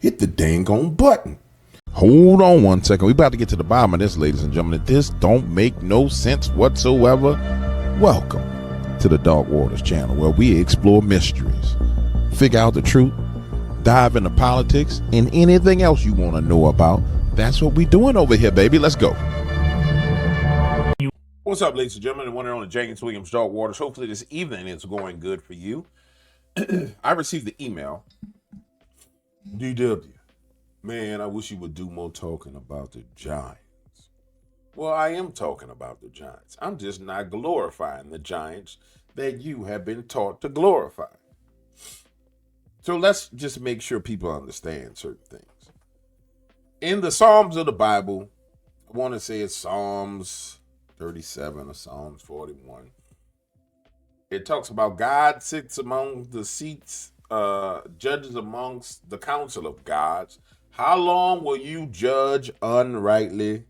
hit the dang on button. Hold on one second. We about to get to the bottom of this, ladies and gentlemen. This don't make no sense whatsoever. Welcome to the Dark Waters channel, where we explore mysteries, figure out the truth, dive into politics, and anything else you want to know about. That's what we doing over here, baby. Let's go. What's up, ladies and gentlemen? The one and only James Williams, Dark Waters. Hopefully this evening is going good for you. I received the email. DW, man, I wish you would do more talking about the Giants. Well, I am talking about the Giants. I'm just not glorifying the Giants that you have been taught to glorify. So let's just make sure people understand certain things. In the Psalms of the Bible, I want to say it's Psalms 37 or Psalms 41. It talks about God sits among the seats, judges amongst the council of gods. How long will you judge unrightly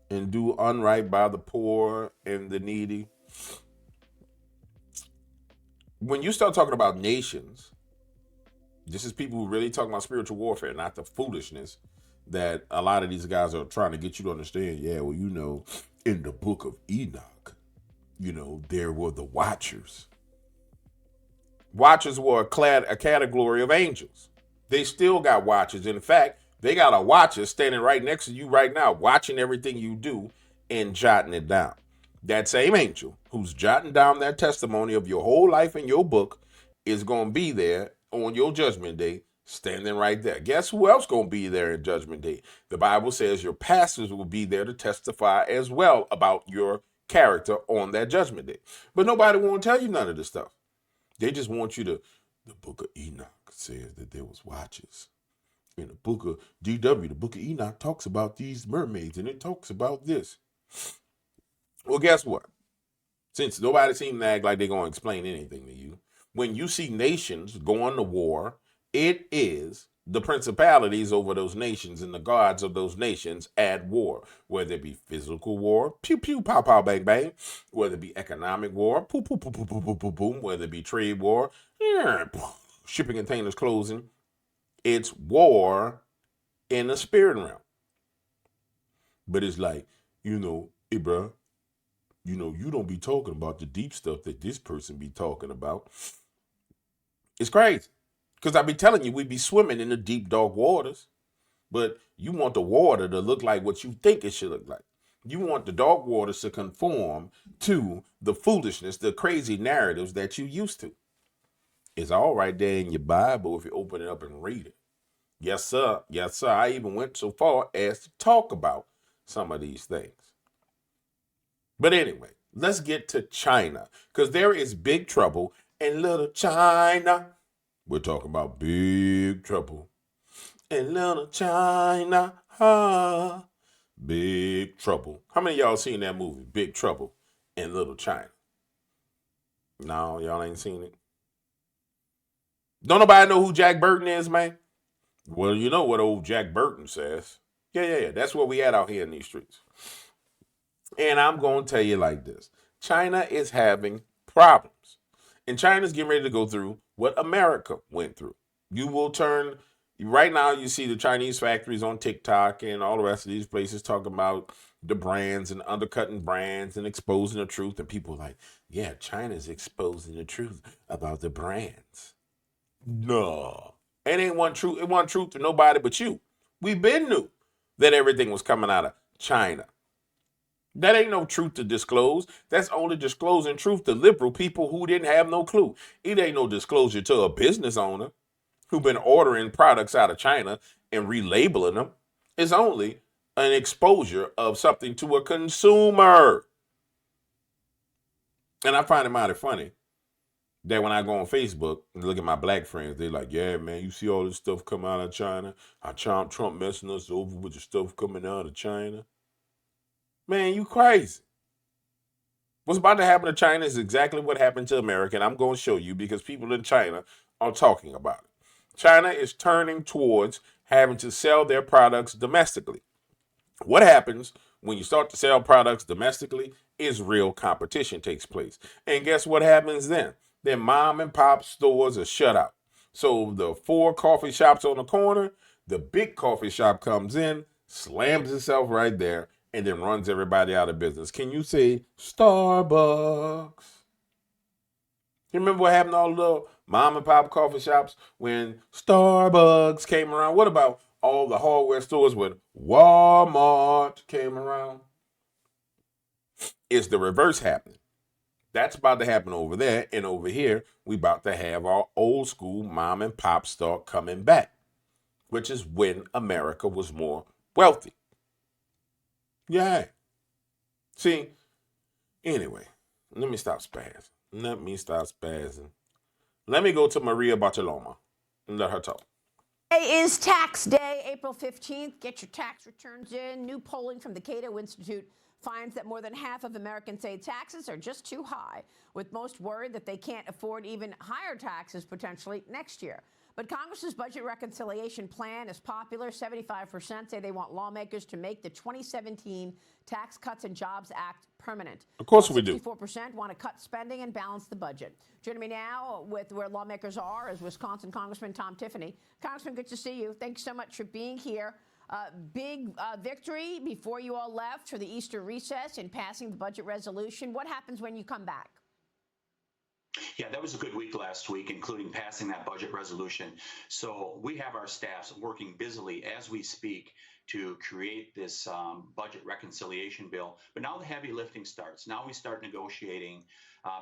and do unright by the poor and the needy? When you start talking about nations, this is people who really talking about spiritual warfare, not the foolishness that a lot of these guys are trying to get you to understand. Yeah, well, you know, in the book of Enoch, you know, there were the watchers. Watchers were a category of angels. They still got watchers. In fact, they got a watcher standing right next to you right now, watching everything you do and jotting it down. That same angel who's jotting down that testimony of your whole life in your book is going to be there on your judgment day, standing right there. Guess who else going to be there in judgment day? The Bible says your pastors will be there to testify as well about your character on that judgment day. But nobody won't tell you none of this stuff. They just want you to, the book of Enoch says that there was watchers. In the book of DW, the book of Enoch talks about these mermaids and it talks about this. Well, guess what? Since nobody seems to act like they're going to explain anything to you, when you see nations going to war, it is the principalities over those nations and the gods of those nations at war, whether it be physical war, pew, pew, pow, pow, bang, bang, whether it be economic war, poo, poo, poo, poo, poo, poo, poo, boom, whether it be trade war, shipping containers closing. It's war in the spirit realm. But it's like, you know, hey, bro, you know, you don't be talking about the deep stuff that this person be talking about. It's crazy. Because I be telling you, we be swimming in the deep, dark waters. But you want the water to look like what you think it should look like. You want the dark waters to conform to the foolishness, the crazy narratives that you used to. It's all right there in your Bible if you open it up and read it. Yes, sir. Yes, sir. I even went so far as to talk about some of these things. But anyway, let's get to China. Because there is big trouble in little China. We're talking about big trouble in little China. Big trouble. How many of y'all seen that movie, Big Trouble in Little China? No, y'all ain't seen it. Don't nobody know who Jack Burton is, man? Well, you know what old Jack Burton says. Yeah. That's what we at out here in these streets. And I'm going to tell you like this. China is having problems. And China's getting ready to go through what America went through. You will turn, right now you see the Chinese factories on TikTok and all the rest of these places talking about the brands and undercutting brands and exposing the truth. And people are like, yeah, China's exposing the truth about the brands. No. It ain't one truth. It wasn't truth to nobody but you. We been knew that everything was coming out of China. That ain't no truth to disclose. That's only disclosing truth to liberal people who didn't have no clue. It ain't no disclosure to a business owner who been ordering products out of China and relabeling them. It's only an exposure of something to a consumer. And I find it mighty funny that when I go on Facebook and look at my black friends, they're like, yeah, man, you see all this stuff coming out of China? How Trump messing us over with the stuff coming out of China? Man, you crazy. What's about to happen to China is exactly what happened to America, and I'm going to show you because people in China are talking about it. China is turning towards having to sell their products domestically. What happens when you start to sell products domestically is real competition takes place. And guess what happens then? Then mom and pop stores are shut out. So the 4 coffee shops on the corner, The big coffee shop comes in, slams itself right there, and then runs everybody out of business. Can you say Starbucks? You remember what happened to all the little mom and pop coffee shops when Starbucks came around? What about all the hardware stores when Walmart came around? It's the reverse happening. That's about to happen over there, and over here, we about to have our old school mom and pop start coming back, which is when America was more wealthy. Yeah. See, anyway, let me stop spazzing. Let me go to Maria Bartoloma and let her talk. Today is tax day, April 15th. Get your tax returns in. New polling from the Cato Institute finds that more than half of Americans say taxes are just too high, with most worried that they can't afford even higher taxes potentially next year. But Congress's budget reconciliation plan is popular. 75% say they want lawmakers to make the 2017 Tax Cuts and Jobs Act permanent. Of course we do. 64% want to cut spending and balance the budget. Joining me now with where lawmakers are is Wisconsin Congressman Tom Tiffany. Congressman, good to see you. Thanks so much for being here. Big victory before you all left for the Easter recess in passing the budget resolution. What happens when you come back? Yeah, that was a good week last week, including passing that budget resolution. So we have our staffs working busily as we speak to create this budget reconciliation bill. But now the heavy lifting starts. Now we start negotiating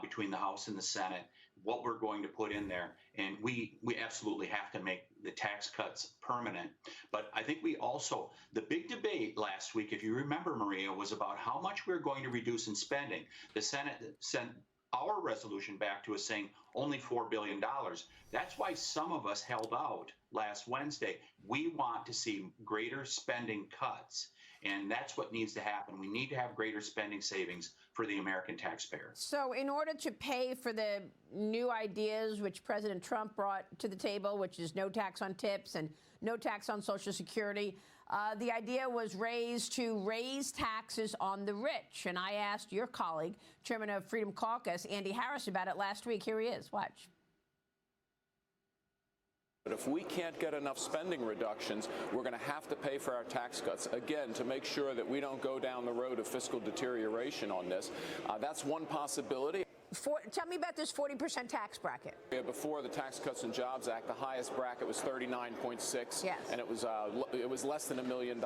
between the House and the Senate what we're going to put in there. And we absolutely have to make the tax cuts permanent. But I think we also, the big debate last week, if you remember, Maria, was about how much we're going to reduce in spending. The Senate sent our resolution back to us saying only $4 billion. That's why some of us held out last Wednesday. We want to see greater spending cuts, and that's what needs to happen. We need to have greater spending savings for the American taxpayer. So in order to pay for the new ideas which President Trump brought to the table, which is no tax on tips and no tax on Social Security, the idea was to raise taxes on the rich. And I asked your colleague, Chairman of Freedom Caucus, Andy Harris, about it last week. Here he is. Watch. But if we can't get enough spending reductions, we're going to have to pay for our tax cuts, again, to make sure that we don't go down the road of fiscal deterioration on this. That's one possibility. Tell me about this 40% tax bracket. Before the Tax Cuts and Jobs Act, the highest bracket was 39.6, yes, and it was less than $1 million.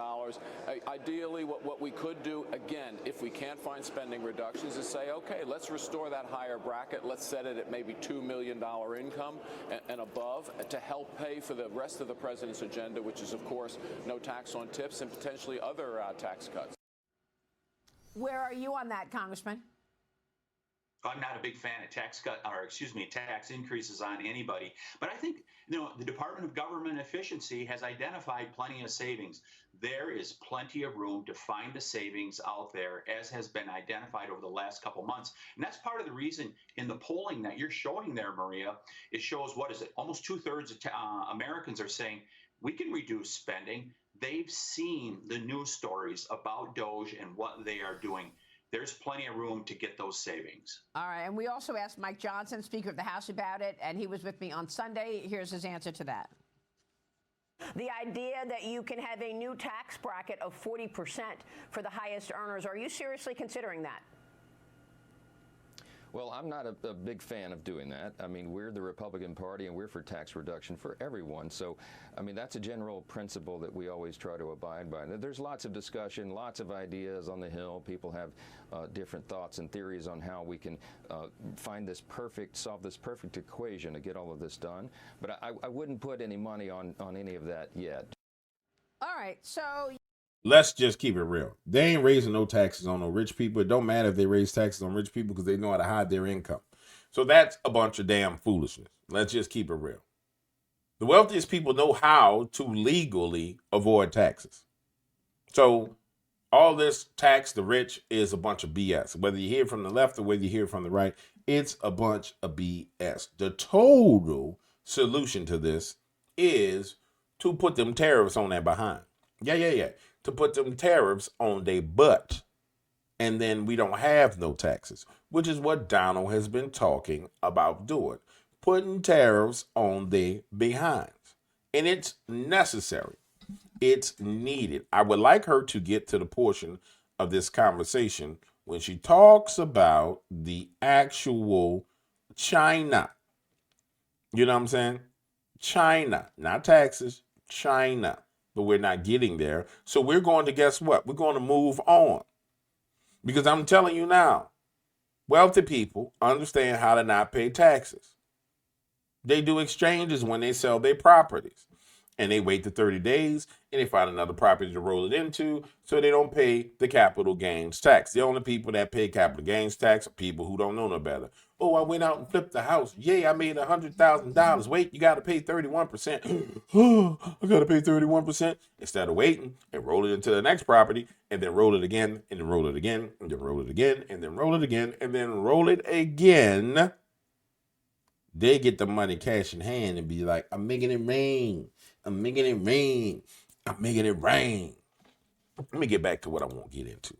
Ideally, what we could do, again, if we can't find spending reductions, is say, okay, let's restore that higher bracket. Let's set it at maybe $2 million income and above to help pay for the rest of the president's agenda, which is, of course, no tax on tips and potentially other tax cuts. Where are you on that, Congressman? I'm not a big fan of tax increases on anybody. But I think, the Department of Government Efficiency has identified plenty of savings. There is plenty of room to find the savings out there, as has been identified over the last couple months. And that's part of the reason in the polling that you're showing there, Maria, it shows, almost 2/3 of Americans are saying we can reduce spending. They've seen the news stories about DOGE and what they are doing. There's plenty of room to get those savings. All right. And we also asked Mike Johnson, Speaker of the House, about it, and he was with me on Sunday. Here's his answer to that. The idea that you can have a new tax bracket of 40% for the highest earners, are you seriously considering that? Well, I'm not a big fan of doing that. I mean, we're the Republican Party, and we're for tax reduction for everyone. So, I mean, that's a general principle that we always try to abide by. There's lots of discussion, lots of ideas on the Hill. People have different thoughts and theories on how we can solve this perfect equation to get all of this done. But I wouldn't put any money on any of that yet. All right. So let's just keep it real. They ain't raising no taxes on no rich people. It don't matter if they raise taxes on rich people because they know how to hide their income. So that's a bunch of damn foolishness. Let's just keep it real. The wealthiest people know how to legally avoid taxes. So all this tax the rich is a bunch of BS. Whether you hear it from the left or whether you hear it from the right, it's a bunch of BS. The total solution to this is to put them tariffs on their behind. Yeah. To put them tariffs on their butt. And then we don't have no taxes, which is what Donald has been talking about doing. Putting tariffs on their behinds. And it's necessary. It's needed. I would like her to get to the portion of this conversation when she talks about the actual China. You know what I'm saying? China, not taxes, China. But we're not getting there. So we're going to, guess what? We're going to move on. Because I'm telling you now, wealthy people understand how to not pay taxes. They do exchanges when they sell their properties. And they wait the 30 days and they find another property to roll it into so they don't pay the capital gains tax. The only people that pay capital gains tax are people who don't know no better. Oh, I went out and flipped the house. Yay, I made $100,000. Wait, you got to pay 31%. Oh, I got to pay 31%. Instead of waiting and roll it into the next property and then roll it again and then roll it again and then roll it again and then roll it again and then roll it again. They get the money cash in hand and be like, I'm making it rain. I'm making it rain. I'm making it rain. Let me get back to what I want to get into.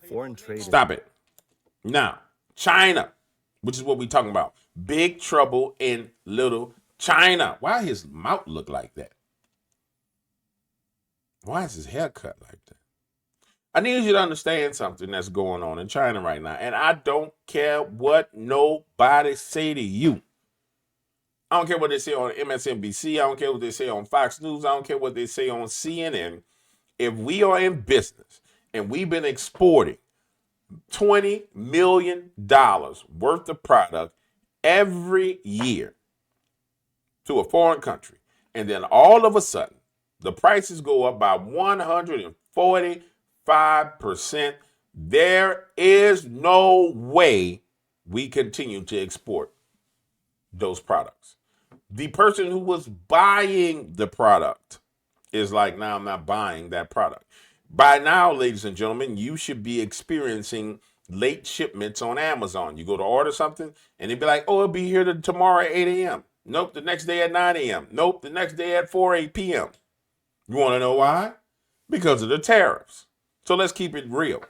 Foreign trade. Stop it. Now, China, which is what we're talking about. Big trouble in little China. Why his mouth look like that? Why is his hair cut like that? I need you to understand something that's going on in China right now. And I don't care what nobody say to you. I don't care what they say on MSNBC. I don't care what they say on Fox News. I don't care what they say on CNN. If we are in business and we've been exporting $20 million worth of product every year to a foreign country, and then all of a sudden the prices go up by 145%, there is no way we continue to export those products. The person who was buying the product is like, now I'm not buying that product. By now, ladies and gentlemen, you should be experiencing late shipments on Amazon. You go to order something and they'd be like, oh, it'll be here tomorrow at 8 a.m. Nope, the next day at 9 a.m. Nope, the next day at 8 p.m. You want to know why? Because of the tariffs. So let's keep it real.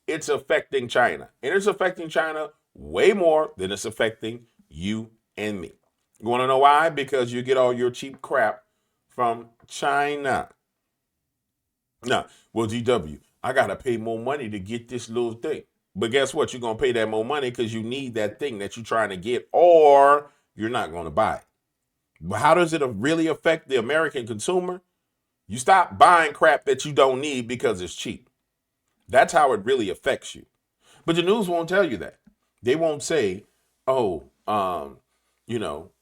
It's affecting China. And it's affecting China way more than it's affecting you and me. You want to know why? Because you get all your cheap crap from China. Now, well, GW, I got to pay more money to get this little thing. But guess what? You're going to pay that more money because you need that thing that you're trying to get, or you're not going to buy it. But how does it really affect the American consumer? You stop buying crap that you don't need because it's cheap. That's how it really affects you. But the news won't tell you that. They won't say, oh,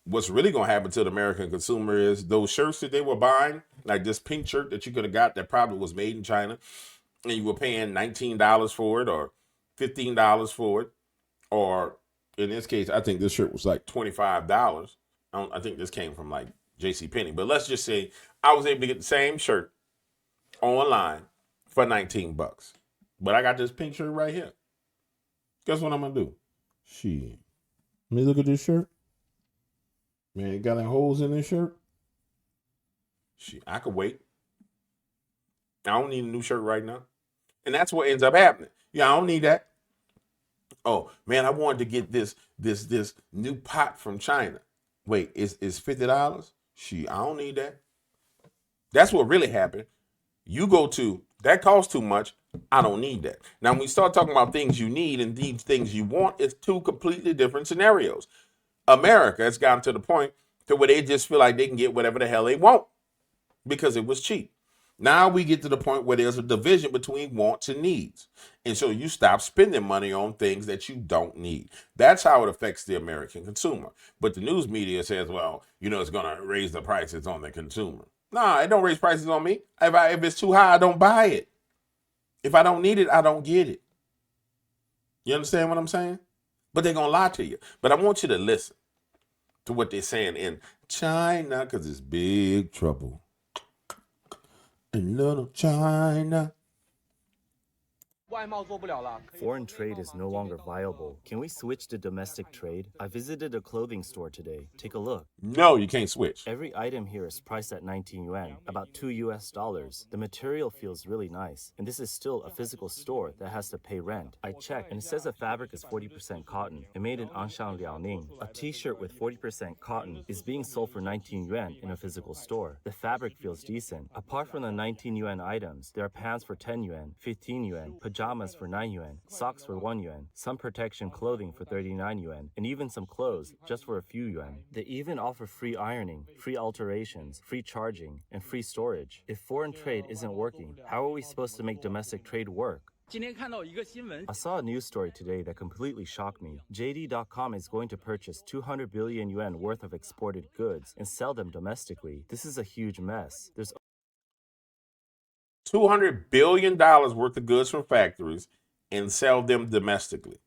what's really going to happen to the American consumer is those shirts that they were buying, like this pink shirt that you could have got that probably was made in China, and you were paying $19 for it or $15 for it, or in this case, I think this shirt was like $25. I think this came from like JCPenney, but let's just say I was able to get the same shirt online for $19. But I got this pink shirt right here. Guess what I'm going to do? Shit. Let me look at this shirt. Man, it got any holes in this shirt? Shit, I could wait. I don't need a new shirt right now. And that's what ends up happening. Yeah, I don't need that. Oh, man, I wanted to get this new pot from China. Wait, is $50? Shit, I don't need that. That's what really happened. You go to, that costs too much. I don't need that. Now, when we start talking about things you need and these things you want, it's two completely different scenarios. America has gotten to the point to where they just feel like they can get whatever the hell they want because it was cheap. Now we get to the point where there's a division between wants and needs. And so you stop spending money on things that you don't need. That's how it affects the American consumer. But the news media says, well, it's going to raise the prices on the consumer. Nah, it don't raise prices on me. If it's too high, I don't buy it. If I don't need it, I don't get it. You understand what I'm saying? But they're going to lie to you. But I want you to listen to what they're saying in China, because it's big trouble in little China. Foreign trade is no longer viable. Can we switch to domestic trade? I visited a clothing store today. Take a look. No, you can't switch. Every item here is priced at 19 yuan, about $2. The material feels really nice, and this is still a physical store that has to pay rent. I checked, and it says the fabric is 40% cotton and made in Anshan, Liaoning. A t-shirt with 40% cotton is being sold for 19 yuan in a physical store. The fabric feels decent. Apart from the 19 yuan items, there are pants for 10 yuan, 15 yuan, pajamas for 9 yuan, socks for 1 yuan, sun protection clothing for 39 yuan, and even some clothes just for a few yuan. They even offer free ironing, free alterations, free charging, and free storage. If foreign trade isn't working, how are we supposed to make domestic trade work? I saw a news story today that completely shocked me. JD.com is going to purchase 200 billion yuan worth of exported goods and sell them domestically. This is a huge mess. There's $200 billion worth of goods from factories and sell them domestically.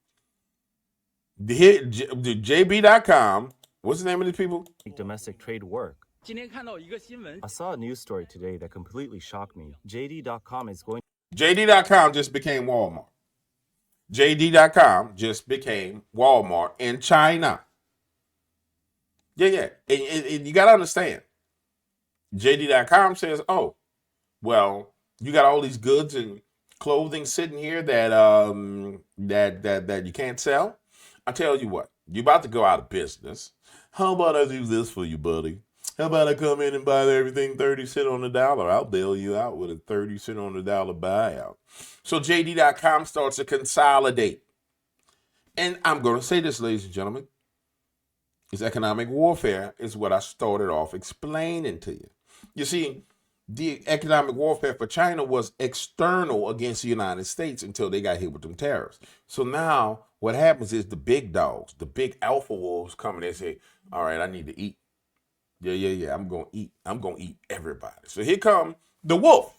The JB.com, what's the name of these people? make domestic trade work. I saw a news story today that completely shocked me. JD.com is going JD.com just became Walmart. JD.com just became Walmart in China. Yeah. And you got to understand. JD.com says, oh, well, you got all these goods and clothing sitting here that that you can't sell. I tell you what, you're about to go out of business. How about I do this for you, buddy? How about I come in and buy everything 30 cents on the dollar? I'll bail you out with a 30 cent on the dollar buyout. So JD.com starts to consolidate. And I'm going to say this, ladies and gentlemen. It's economic warfare is what I started off explaining to you. You see, the economic warfare for China was external against the United States until they got hit with them tariffs. So now what happens is the big dogs, the big alpha wolves come and they say, all right, I need to eat. Yeah. I'm going to eat. I'm going to eat everybody. So here come the wolf.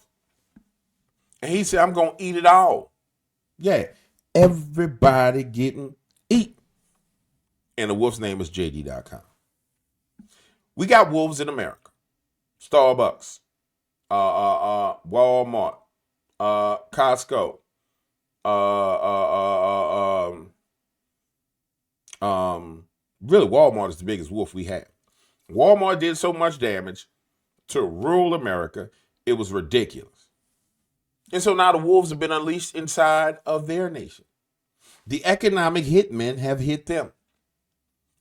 And he said, I'm going to eat it all. Yeah, everybody getting eat. And the wolf's name is JD.com. We got wolves in America. Starbucks, Walmart, Costco, really Walmart is the biggest wolf we have. Walmart did so much damage to rural America, it was ridiculous. And so now the wolves have been unleashed inside of their nation. The economic hitmen have hit them.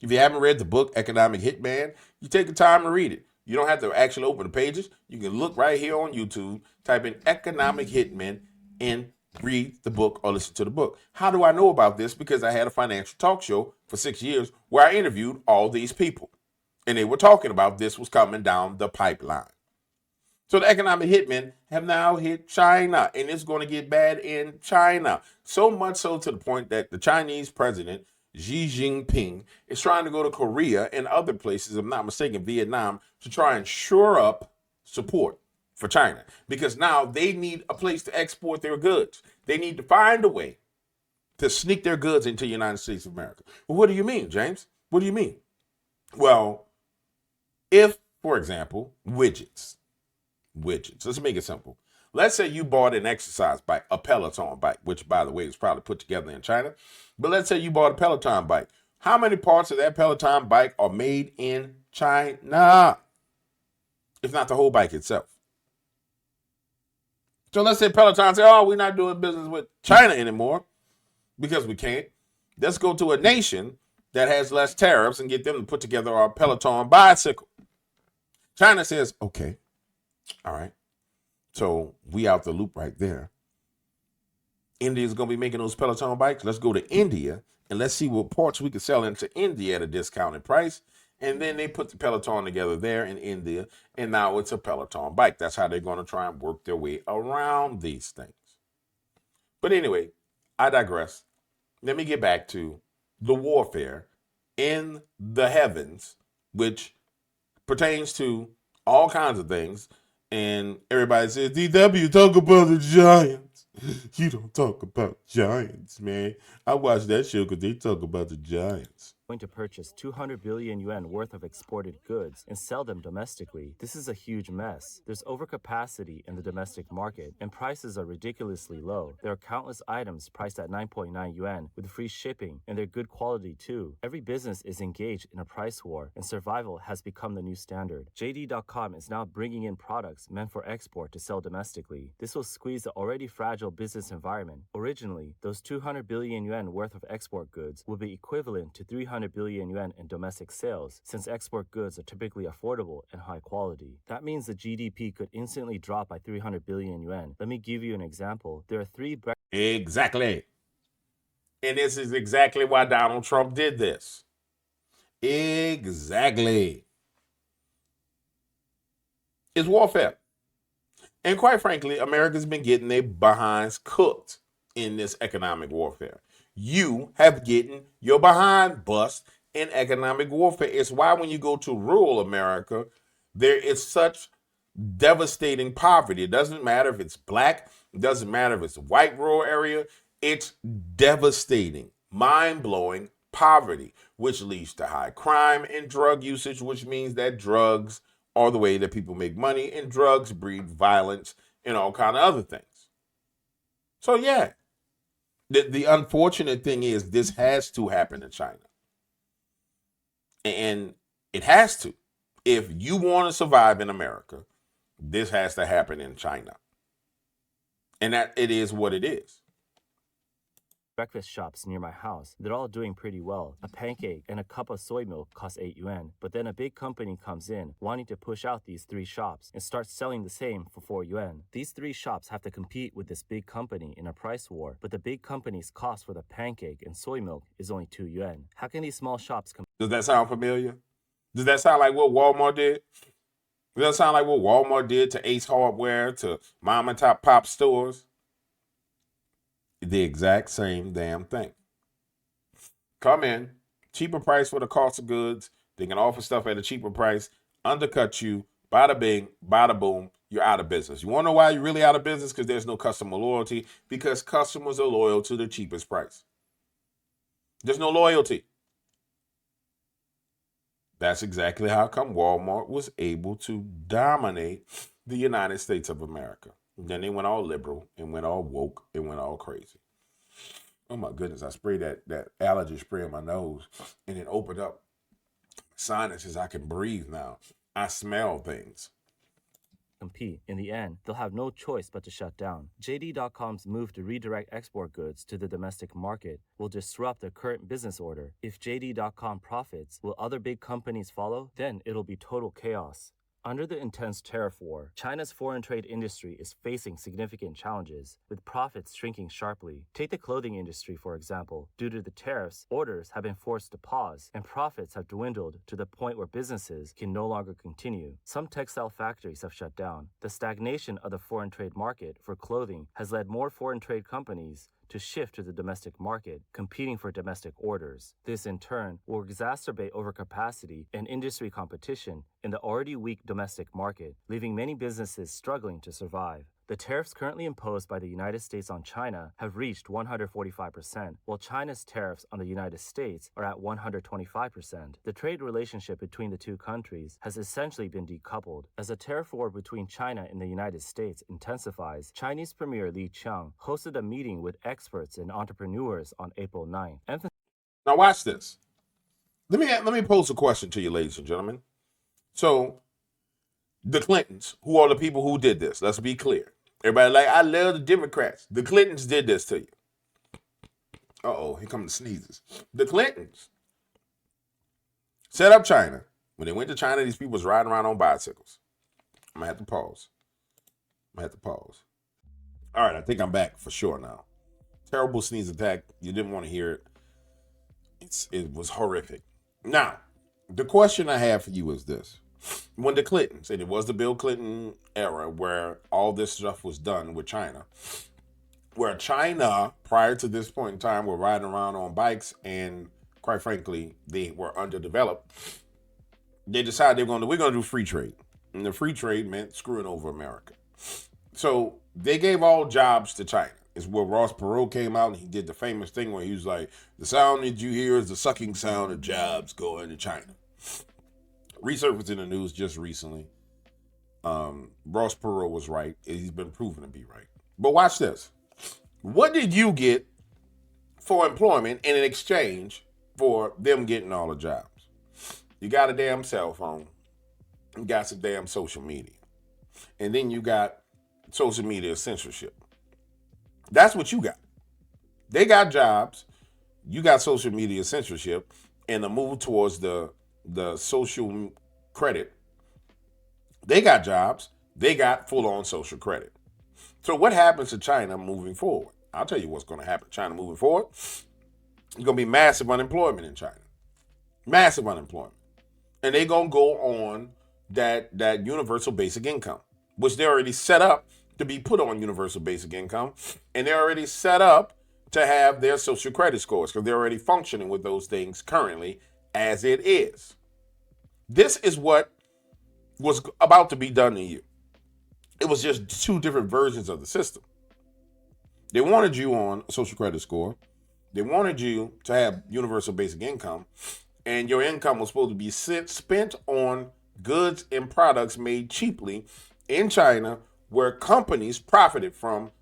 If you haven't read the book, Economic Hitman, you take the time to read it. You don't have to actually open the pages. You can look right here on YouTube, type in Economic Hitman, and read the book or listen to the book. How do I know about this? Because I had a financial talk show for 6 years where I interviewed all these people. And they were talking about this was coming down the pipeline. So the economic hitmen have now hit China, and it's going to get bad in China. So much so to the point that the Chinese president, Xi Jinping, is trying to go to Korea and other places, if I'm not mistaken, Vietnam, to try and shore up support for China. Because now they need a place to export their goods. They need to find a way to sneak their goods into the United States of America. Well, what do you mean, James? What do you mean? Well, if, for example, widgets. Let's make it simple. Let's say you bought an exercise bike, a Peloton bike, which, by the way, was probably put together in China. But let's say you bought a Peloton bike. How many parts of that Peloton bike are made in China? If not the whole bike itself. So let's say Peloton say, oh, we're not doing business with China anymore because we can't. Let's go to a nation that has less tariffs and get them to put together our Peloton bicycle. China says, okay, all right. So we out the loop right there. India's going to be making those Peloton bikes. Let's go to India and let's see what parts we can sell into India at a discounted price. And then they put the Peloton together there in India, and now it's a Peloton bike. That's how they're going to try and work their way around these things. But anyway, I digress. Let me get back to the warfare in the heavens, which pertains to all kinds of things. And everybody says, DW, talk about the Giants. You don't talk about Giants, man. I watch that show because they talk about the Giants. going to purchase 200 billion yuan worth of exported goods and sell them domestically. This is a huge mess. There's overcapacity in the domestic market, and prices are ridiculously low. There are countless items priced at 9.9 yuan with free shipping, and they're good quality too. Every business is engaged in a price war, and survival has become the new standard. JD.com is now bringing in products meant for export to sell domestically. This will squeeze the already fragile business environment. Originally, those 200 billion yuan worth of export goods will be equivalent to 300 billion yuan in domestic sales, since export goods are typically affordable and high quality. That means the GDP could instantly drop by 300 billion yuan. Let me give you an example. There are three Exactly. And this is exactly why Donald Trump did this. Exactly. It's warfare. And quite frankly, America's been getting their behinds cooked in this economic warfare. You have getting your behind bust in economic warfare. It's why when you go to rural America, there is such devastating poverty. It doesn't matter if it's black, it doesn't matter if it's a white rural area, it's devastating, mind-blowing poverty, which leads to high crime and drug usage, which means that drugs are the way that people make money, and drugs breed violence and all kind of other things. So yeah, the unfortunate thing is this has to happen in China. And it has to. If you want to survive in America, this has to happen in China. And that it is what it is. breakfast shops near my house. They're all doing pretty well. A pancake and a cup of soy milk cost 8 yuan. But then a big company comes in, wanting to push out these 3 shops and start selling the same for 4 yuan. These 3 shops have to compete with this big company in a price war, but the big company's cost for the pancake and soy milk is only 2 yuan. How can these small shops compete? Does that sound familiar? Does that sound like what Walmart did? Does that sound like what Walmart did to Ace Hardware, to mom and pop stores? The exact same damn thing. Come in, cheaper price for the cost of goods. They can offer stuff at a cheaper price, undercut you, bada bing, bada boom, you're out of business. You want to know why you're really out of business? Because there's no customer loyalty, because customers are loyal to the cheapest price. There's no loyalty. That's exactly how come Walmart was able to dominate the United States of America. And then they went all liberal and went all woke and went all crazy. Oh my goodness, I sprayed that allergy spray on my nose and it opened up sinuses. I can breathe now. I smell things. Compete. In the end, they'll have no choice but to shut down. JD.com's move to redirect export goods to the domestic market will disrupt their current business order. If JD.com profits, will other big companies follow? Then it'll be total chaos. Under the intense tariff war, China's foreign trade industry is facing significant challenges, with profits shrinking sharply. Take the clothing industry, for example. Due to the tariffs, orders have been forced to pause, and profits have dwindled to the point where businesses can no longer continue. Some textile factories have shut down. The stagnation of the foreign trade market for clothing has led more foreign trade companies to shift to the domestic market, competing for domestic orders. This, in turn, will exacerbate overcapacity and industry competition in the already weak domestic market, leaving many businesses struggling to survive. The tariffs currently imposed by the United States on China have reached 145%, while China's tariffs on the United States are at 125%. The trade relationship between the two countries has essentially been decoupled. As the tariff war between China and the United States intensifies, Chinese Premier Li Qiang hosted a meeting with experts and entrepreneurs on April 9th. Now watch this. Let me pose a question to you, ladies and gentlemen. So, the Clintons, who are the people who did this? Let's be clear. Everybody like, I love the Democrats. The Clintons did this to you. Uh-oh, here come the sneezes. The Clintons set up China. When they went to China, these people was riding around on bicycles. I'm going to have to pause. All right, I think I'm back for sure now. Terrible sneeze attack. You didn't want to hear it. It was horrific. Now, the question I have for you is this. When the Clintons, and it was the Bill Clinton era where all this stuff was done with China, where China, prior to this point in time, were riding around on bikes and, quite frankly, they were underdeveloped, they decided we're going to do free trade. And the free trade meant screwing over America. So they gave all jobs to China. is where Ross Perot came out and he did the famous thing where he was like, the sound that you hear is the sucking sound of jobs going to China. Resurfaced in the news just recently. Ross Perot was right. He's been proven to be right. But watch this. What did you get for employment in exchange for them getting all the jobs? You got a damn cell phone. You got some damn social media. And then you got social media censorship. That's what you got. They got jobs. You got social media censorship and the move towards the social credit. They got jobs. They got full-on social credit. So what happens to China moving forward? I'll tell you what's going to happen to China moving forward. There's going to be massive unemployment in China. Massive unemployment. And they're going to go on that universal basic income, which they're already set up to be put on universal basic income. And they're already set up to have their social credit scores because they're already functioning with those things currently as it is. This is what was about to be done to you. It was just two different versions of the system. They wanted you on a social credit score. They wanted you to have universal basic income. And your income was supposed to be spent on goods and products made cheaply in China where companies profited from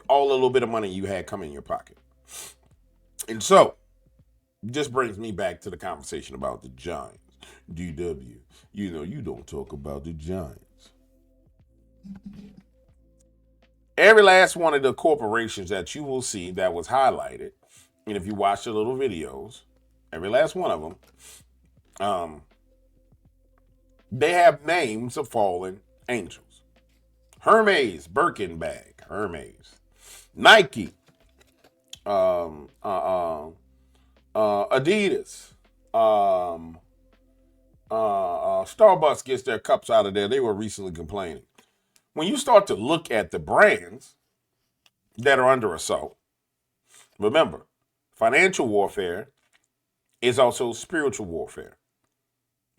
all the little bit of money you had come in your pocket. And so, this brings me back to the conversation about the Giants. DW, you don't talk about the Giants. Every last one of the corporations that you will see that was highlighted, and if you watch the little videos, every last one of them, they have names of fallen angels. Hermes, Birkin bag, Hermes. Nike, Adidas, Starbucks gets their cups out of there. They were recently complaining. When you start to look at the brands that are under assault, remember, financial warfare is also spiritual warfare.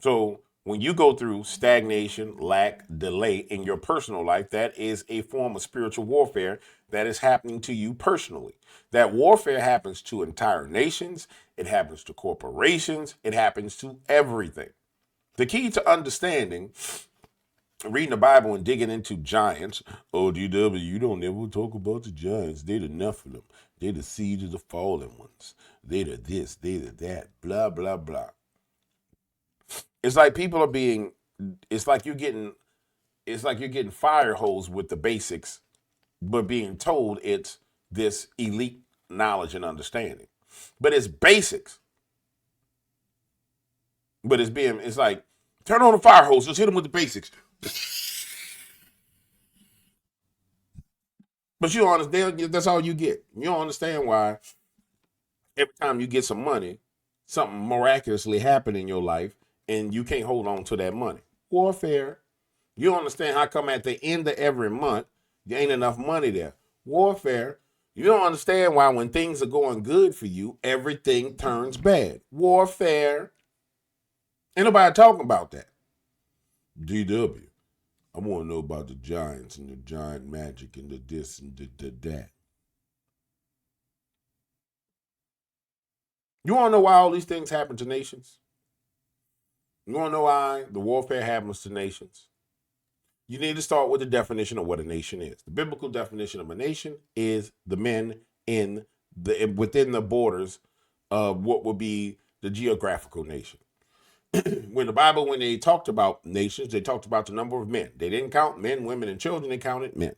So when you go through stagnation, lack, delay in your personal life, that is a form of spiritual warfare that is happening to you personally. That warfare happens to entire nations. It happens to corporations. It happens to everything. The key to understanding, reading the Bible and digging into giants, DW, you don't ever talk about the giants. They're the Nephilim. They're the seed of the fallen ones. They're the this, they're the that, blah, blah, blah. It's like people are being, it's like you're getting fire hosed with the basics, but being told it's this elite knowledge and understanding. But it's basics. But it's like, turn on the fire hose, just hit them with the basics. But you don't understand, that's all you get. You don't understand why every time you get some money, something miraculously happened in your life and you can't hold on to that money. Warfare. You don't understand how come at the end of every month, there ain't enough money there. Warfare. You don't understand why when things are going good for you, everything turns bad. Warfare. Ain't nobody talking about that. DW. I want to know about the giants and the giant magic and the this and the that. You want to know why all these things happen to nations? You want to know why the warfare happens to nations? You need to start with the definition of what a nation is. The biblical definition of a nation is the men within the borders of what would be the geographical nation. When they talked about nations, they talked about the number of men. They didn't count men, women, and children. They counted men.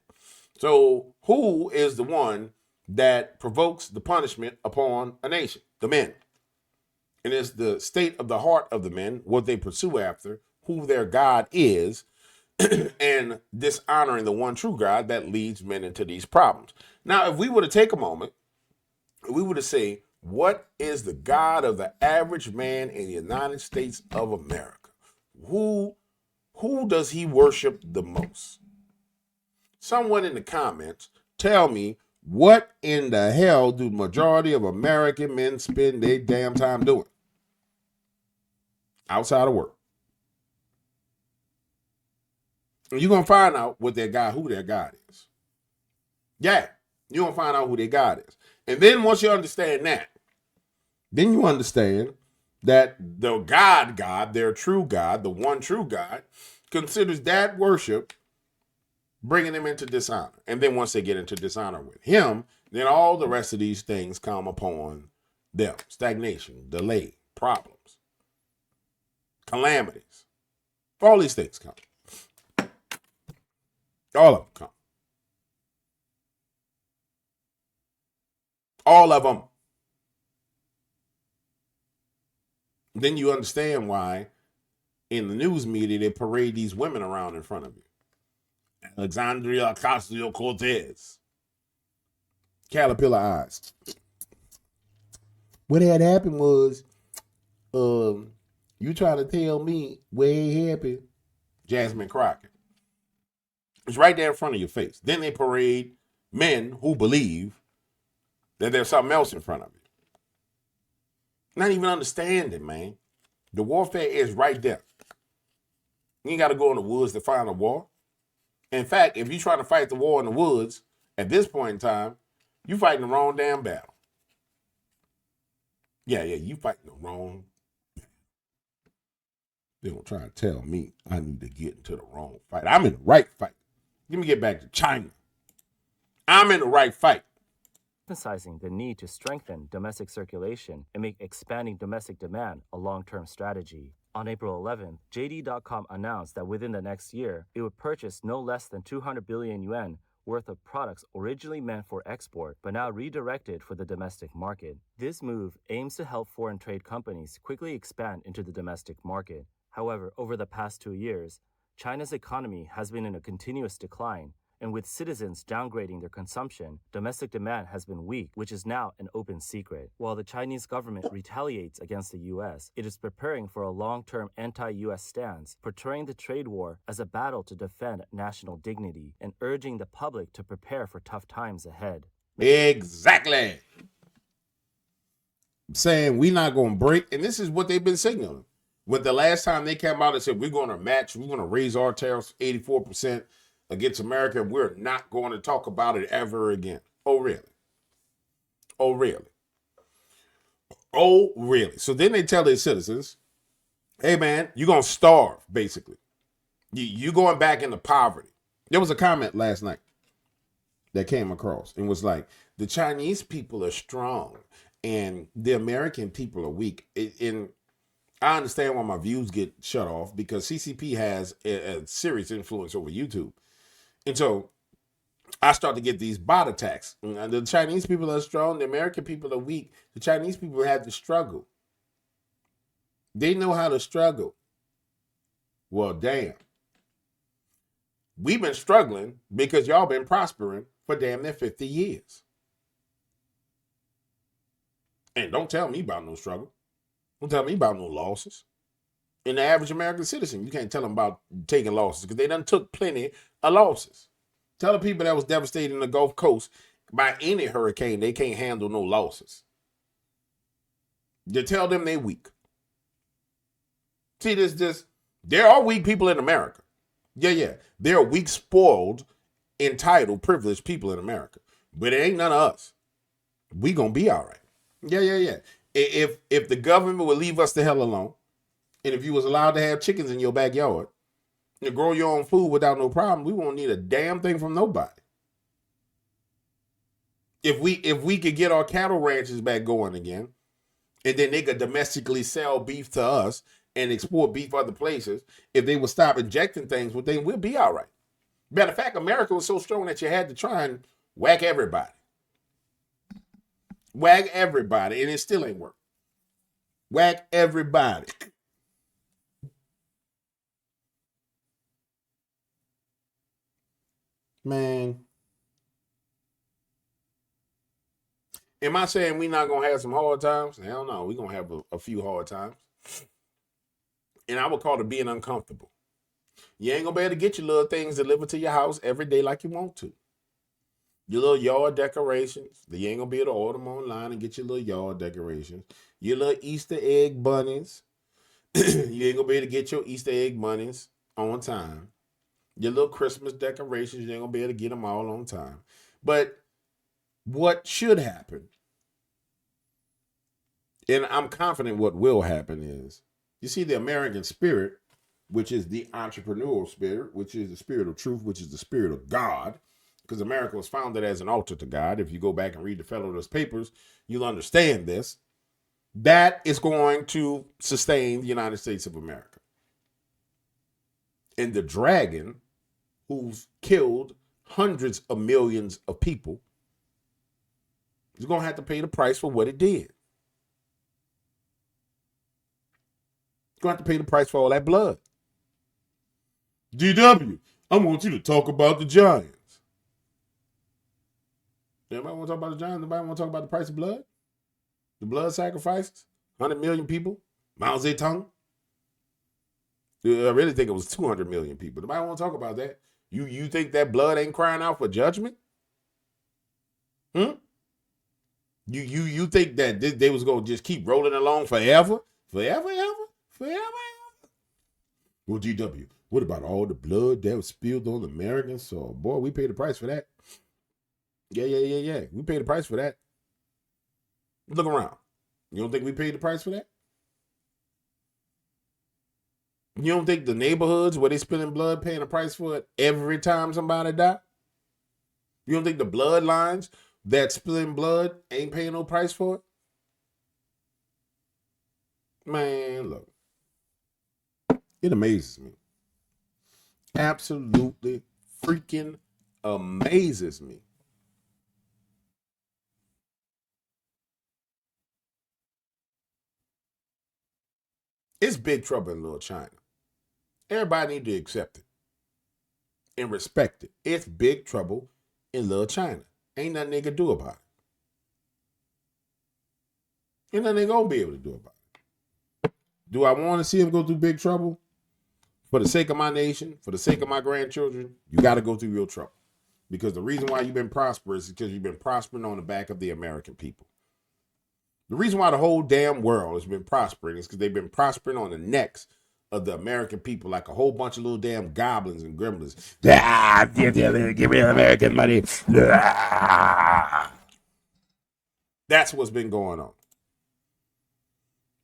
So who is the one that provokes the punishment upon a nation? The men. And it's the state of the heart of the men, what they pursue after, who their God is, and dishonoring the one true God that leads men into these problems. Now, if we were to take a moment, we were to say, what is the God of the average man in the United States of America? Who does he worship the most? Someone in the comments tell me, what in the hell do majority of American men spend their damn time doing? Outside of work. And you're going to find out who their God is. Yeah. You're going to find out who their God is. And then once you understand that, then you understand that the God, their true God, the one true God, considers that worship bringing them into dishonor. And then once they get into dishonor with him, then all the rest of these things come upon them. Stagnation, delay, problems, calamities. All these things come. All of them come. All of them. Then you understand why in the news media they parade these women around in front of you. Alexandria Ocasio-Cortez. Caterpillar eyes. What had happened was, you trying to tell me where it happened? Jasmine Crockett. It's right there in front of your face. Then they parade men who believe that there's something else in front of you. Not even understanding, man. The warfare is right there. You ain't got to go in the woods to find a war. In fact, if you're trying to fight the war in the woods, at this point in time, you're fighting the wrong damn battle. Yeah, you fighting the wrong battle. They don't try to tell me I need to get into the wrong fight. I'm in the right fight. Let me get back to China. I'm in the right fight. Emphasizing the need to strengthen domestic circulation and make expanding domestic demand a long-term strategy. On April 11th, JD.com announced that within the next year, it would purchase no less than 200 billion yuan worth of products originally meant for export, but now redirected for the domestic market. This move aims to help foreign trade companies quickly expand into the domestic market. However, over the past 2 years, China's economy has been in a continuous decline, and with citizens downgrading their consumption, domestic demand has been weak, which is now an open secret. While the Chinese government retaliates against the U.S., it is preparing for a long-term anti-U.S. stance, portraying the trade war as a battle to defend national dignity and urging the public to prepare for tough times ahead. Exactly. Saying we're not going to break, and this is what they've been signaling. With the last time they came out and said we're going to raise our tariffs 84%, against America, we're not going to talk about it ever again. Oh, really? Oh, really? Oh, really? So then they tell their citizens, hey, man, you're going to starve, basically. You're going back into poverty. There was a comment last night that came across and was like, the Chinese people are strong and the American people are weak. And I understand why my views get shut off because CCP has a serious influence over YouTube. And so I start to get these bot attacks. The Chinese people are strong. The American people are weak. The Chinese people have to struggle. They know how to struggle. Well, damn. We've been struggling because y'all been prospering for damn near 50 years. And don't tell me about no struggle. Don't tell me about no losses. And the average American citizen, you can't tell them about taking losses because they done took plenty of losses. Tell the people that was devastated in the Gulf Coast by any hurricane, they can't handle no losses. You tell them they weak. See, there are weak people in America. Yeah. There are weak, spoiled, entitled, privileged people in America. But it ain't none of us. We gonna be all right. Yeah. If the government would leave us the hell alone, and if you was allowed to have chickens in your backyard, and grow your own food without no problem, we won't need a damn thing from nobody. If we could get our cattle ranches back going again, and then they could domestically sell beef to us and export beef other places, if they would stop injecting things, well, then we'll be all right. Matter of fact, America was so strong that you had to try and whack everybody. Whack everybody, and it still ain't work. Whack everybody. Man. Am I saying we're not going to have some hard times? Hell no, we're going to have a few hard times. And I would call it being uncomfortable. You ain't going to be able to get your little things delivered to your house every day like you want to. Your little yard decorations. You ain't going to be able to order them online and get your little yard decorations. Your little Easter egg bunnies. You ain't going to be able to get your Easter egg bunnies on time. Your little Christmas decorations, you ain't going to be able to get them all on time. But what should happen, and I'm confident what will happen, is you see the American spirit, which is the entrepreneurial spirit, which is the spirit of truth, which is the spirit of God, because America was founded as an altar to God. If you go back and read the Federalist Papers, you'll understand this. That is going to sustain the United States of America. And the dragon, who's killed hundreds of millions of people, is going to have to pay the price for what it did. It's going to have to pay the price for all that blood. GW, I want you to talk about the Giants. Anybody want to talk about the Giants? Anybody want to talk about the price of blood? The blood sacrifices? 100 million people? Mao Zedong? I really think it was 200 million people. Nobody want to talk about that. You think that blood ain't crying out for judgment? You think that they was going to just keep rolling along forever? Forever? Well, GW, what about all the blood that was spilled on the Americans? So, boy, we paid the price for that. Yeah. We paid the price for that. Look around. You don't think we paid the price for that? You don't think the neighborhoods where they spilling blood paying the price for it every time somebody die? You don't think the bloodlines that spilling blood ain't paying no price for it? Man, look. It amazes me. Absolutely freaking amazes me. It's big trouble in Little China. Everybody need to accept it and respect it. It's big trouble in Little China. Ain't nothing they can do about it. Ain't nothing they gonna be able to do about it. Do I want to see them go through big trouble? For the sake of my nation, for the sake of my grandchildren, you got to go through real trouble. Because the reason why you've been prosperous is because you've been prospering on the back of the American people. The reason why the whole damn world has been prospering is because they've been prospering on the necks of the American people like a whole bunch of little damn goblins and gremlins. Give me American money. That's what's been going on.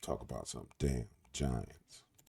Talk about some damn giants.